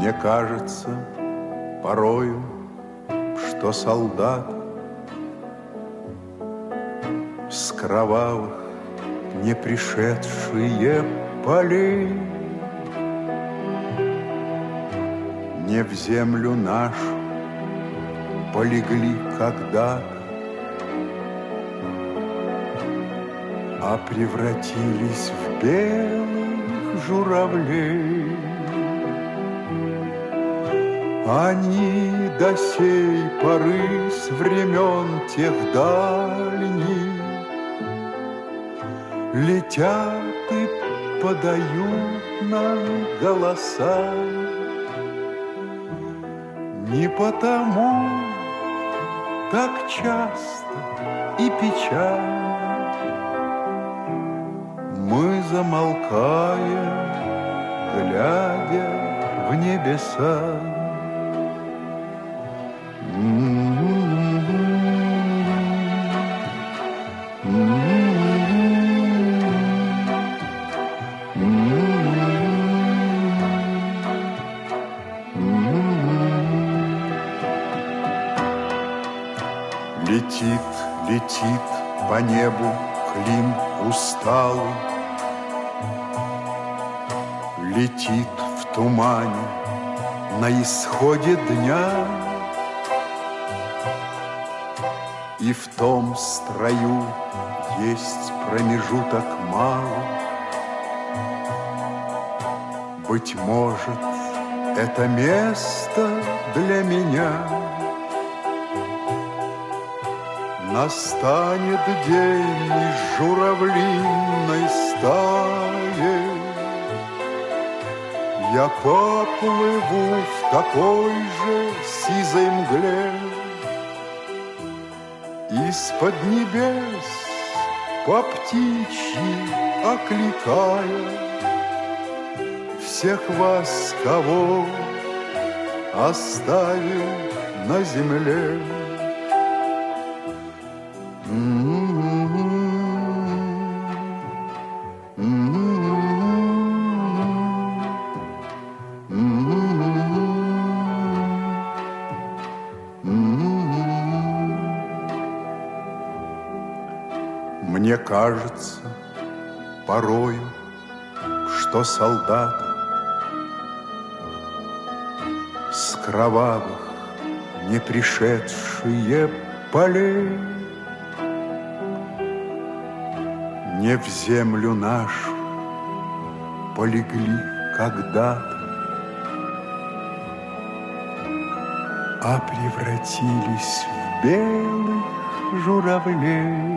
Мне кажется порою, что солдат с кровавых не пришедшие полей не в землю нашу полегли когда-то, а превратились в белых журавлей. Они до сей поры с времен тех дальних летят и подают нам голоса. Не потому так часто и печально мы замолкаем, глядя в небеса. Летит, летит по небу Клим усталый, летит в тумане на исходе дня, и в том строю есть промежуток малый. Быть может, это место для меня. Настанет день из журавлиной стаи, я поплыву в такой же сизой мгле. Из-под небес по птичьи окликая всех вас, кого оставил на земле. Мне кажется порою, что солдаты с кровавых не пришедшие полей не в землю нашу полегли когда-то, а превратились в белых журавлей.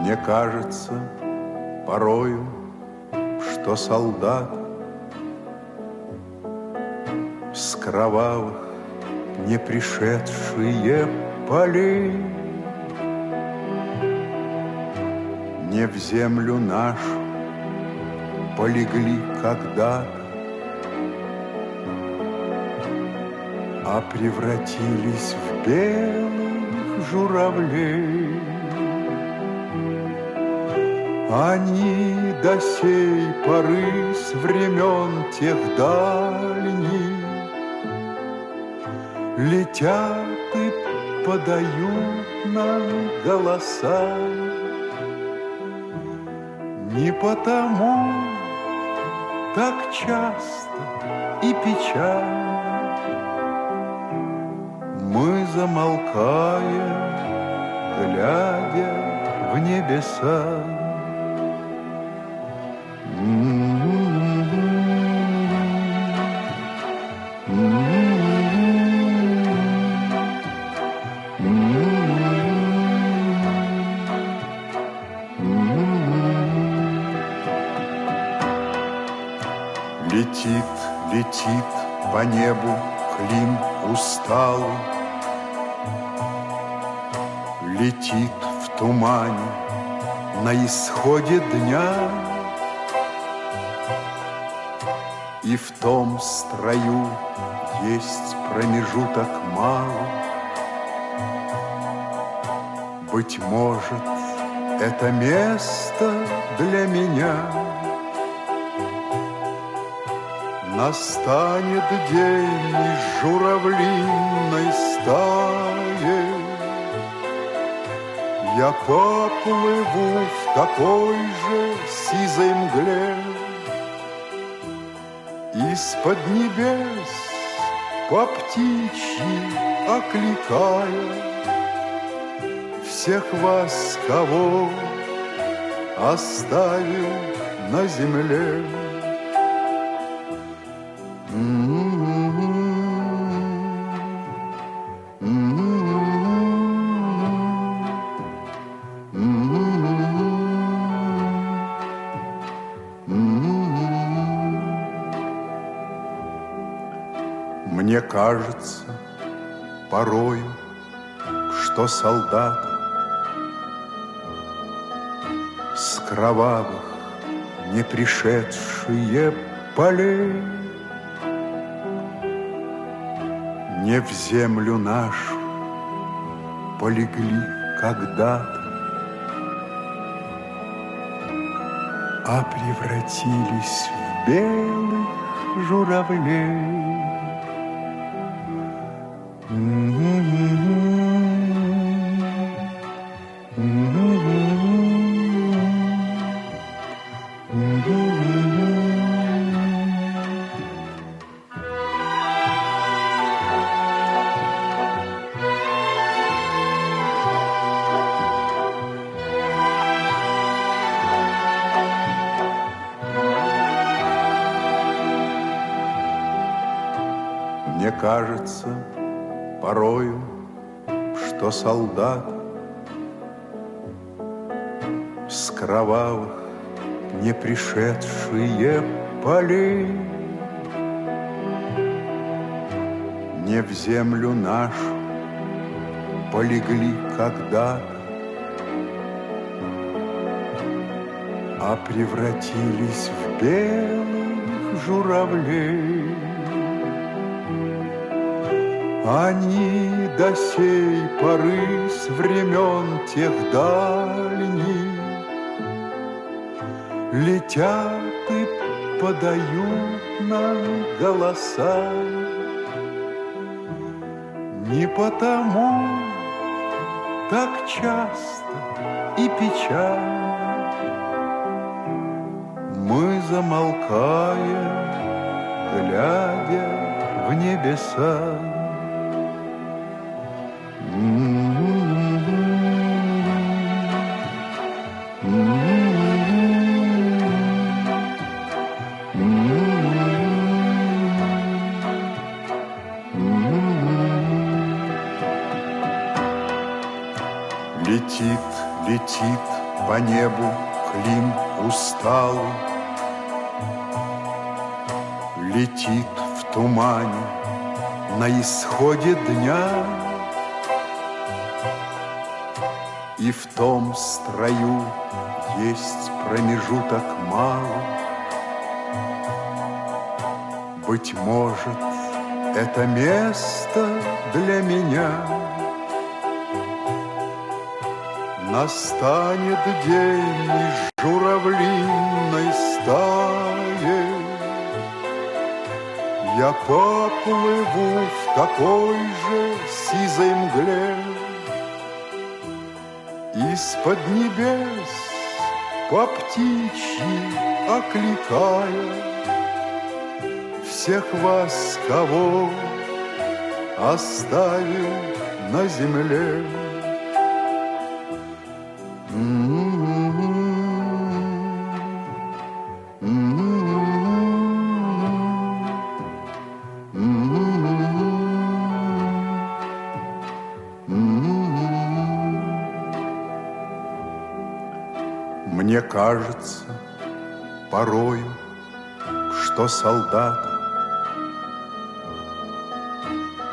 Мне кажется порою, что солдат с кровавых не пришедшие полей не в землю нашу полегли когда-то, а превратились в белых журавлей. Они до сей поры с времен тех дальних летят и подают нам голоса. Не потому так часто и печально мы замолкаем, глядя в небеса. Летит, летит по небу клин усталый, летит в тумане на исходе дня, и в том строю есть промежуток малый. Быть может, это место для меня. Настанет день из журавлиной стаи, я поплыву в такой же сизой мгле. Из-под небес по птичьи окликая всех вас, кого оставил на земле. Мне кажется порою, что солдаты с кровавых не пришедшие полей не в землю нашу полегли когда-то, а превратились в белых журавлей. Мне кажется порою, что солдат с кровавых не пришедшие полей не в землю нашу полегли когда-то, а превратились в белых журавлей. Они до сей поры с времен тех дальних летят и подают нам голоса. Не потому так часто и печально мы замолкаем, глядя в небеса. Летит, летит по небу клин усталый, летит в тумане на исходе дня, и в том строю есть промежуток малый. Быть может, это место для меня. Настанет день из журавлиной стаи, я поплыву в такой же сизой мгле. Из-под небес по птичьи окликая всех вас, кого оставил на земле. Mm-hmm. Мне кажется порою, что солдат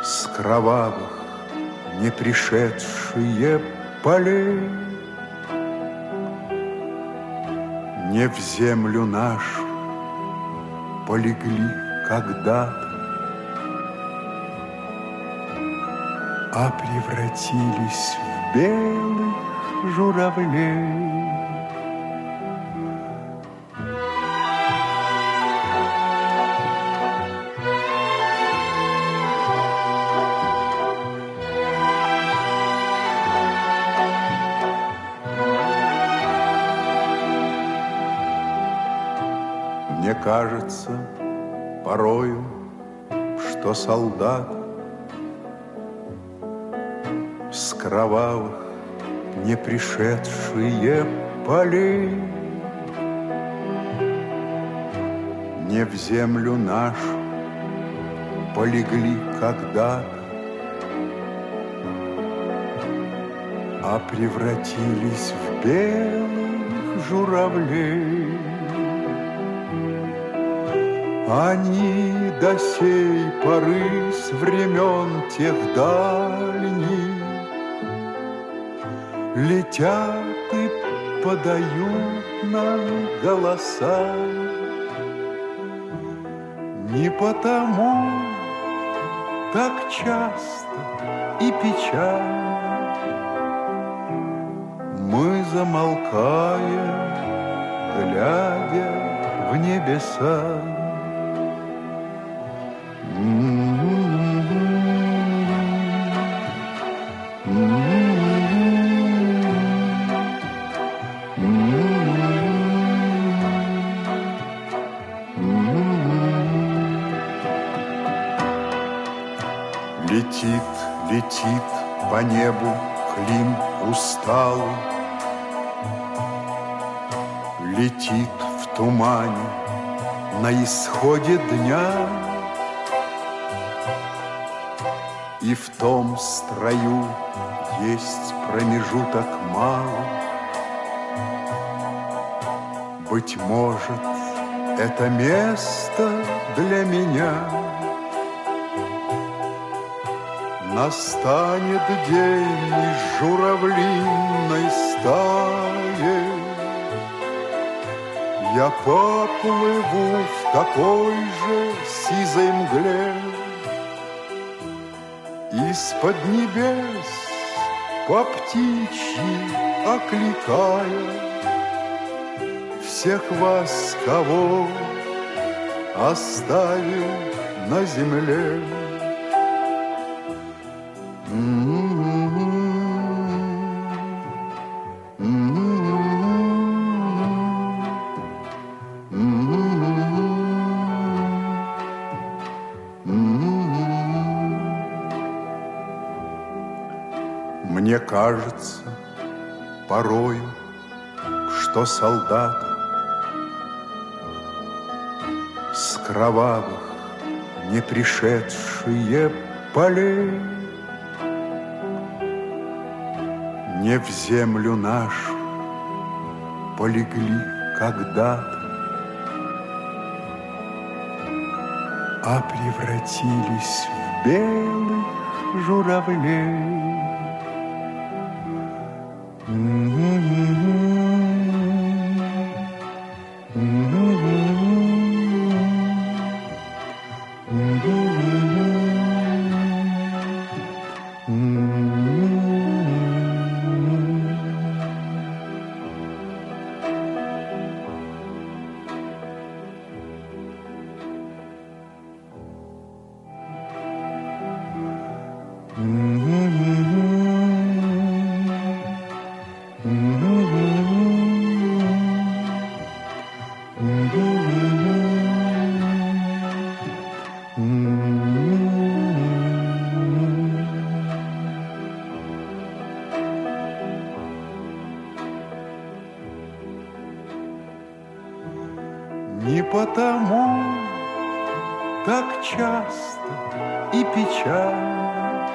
с кровавых не пришедшие полей не в землю нашу полегли когда-то, а превратились в белых журавлей. Мне кажется порою, что солдат с кровавых не пришедшие полей не в землю нашу полегли когда-то, а превратились в белых журавлей. Они до сей поры с времен тех дальних летят и подают нам голоса. Не потому так часто и печально мы замолкаем, глядя в небеса. Летит, летит по небу клин усталый, летит в тумане на исходе дня, и в том строю есть промежуток малый. Быть может, это место для меня. Настанет день из журавлиной стаи, я поплыву в такой же сизой мгле. Из-под небес по птичьи окликая всех вас, кого оставил на земле. Мне кажется порою, что солдат с кровавых не пришедшие полей не в землю нашу полегли когда-то, а превратились в белых журавлей. Не потому так часто и печально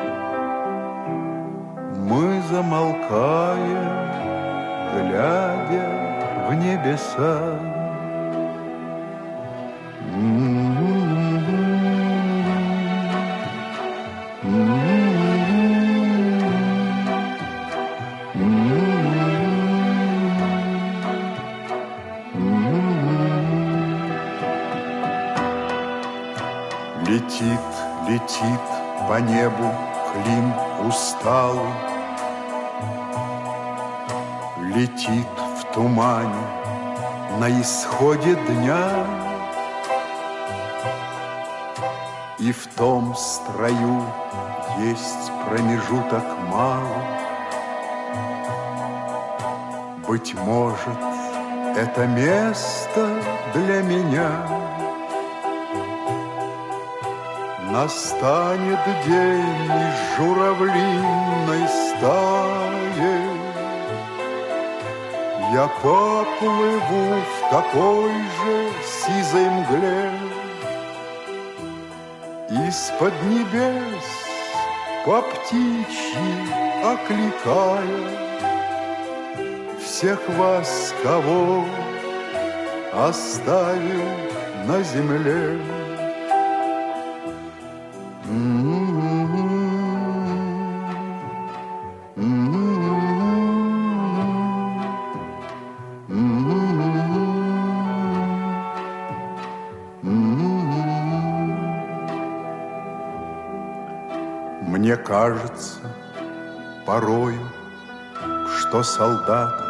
мы замолкаем, глядя небеса. Летит, летит по небу клин усталый, летит в тумане на исходе дня, и в том строю есть промежуток малый. Быть может, это место для меня. Настанет день из журавлиной стаи, я поплыву в такой же сизой мгле. Из-под небес по птичьи окликая всех вас, кого оставил на земле. Мне кажется порою, что солдаты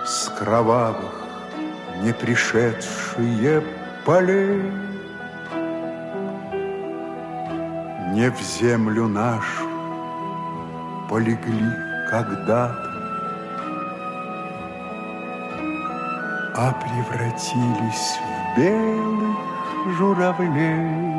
с кровавых не пришедшие полей не в землю нашу полегли когда-то, а превратились в белых журавлей.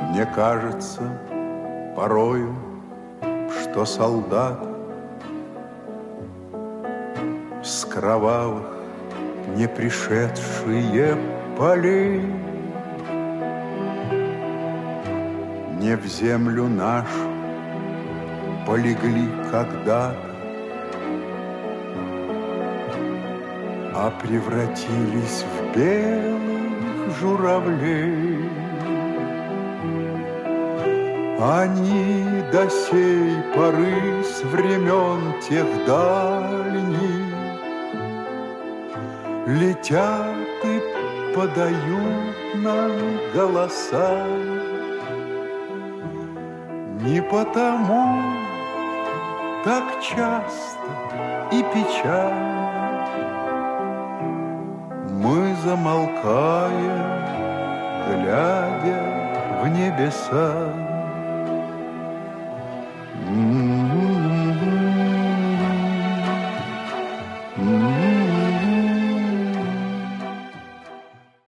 Мне кажется порою, что солдат с кровавых не пришедшие полей не в землю нашу полегли когда-то, а превратились в белых журавлей. Они до сей поры с времен тех дальних летят и подают нам голоса. Не потому так часто и печально мы замолкаем, глядя в небеса.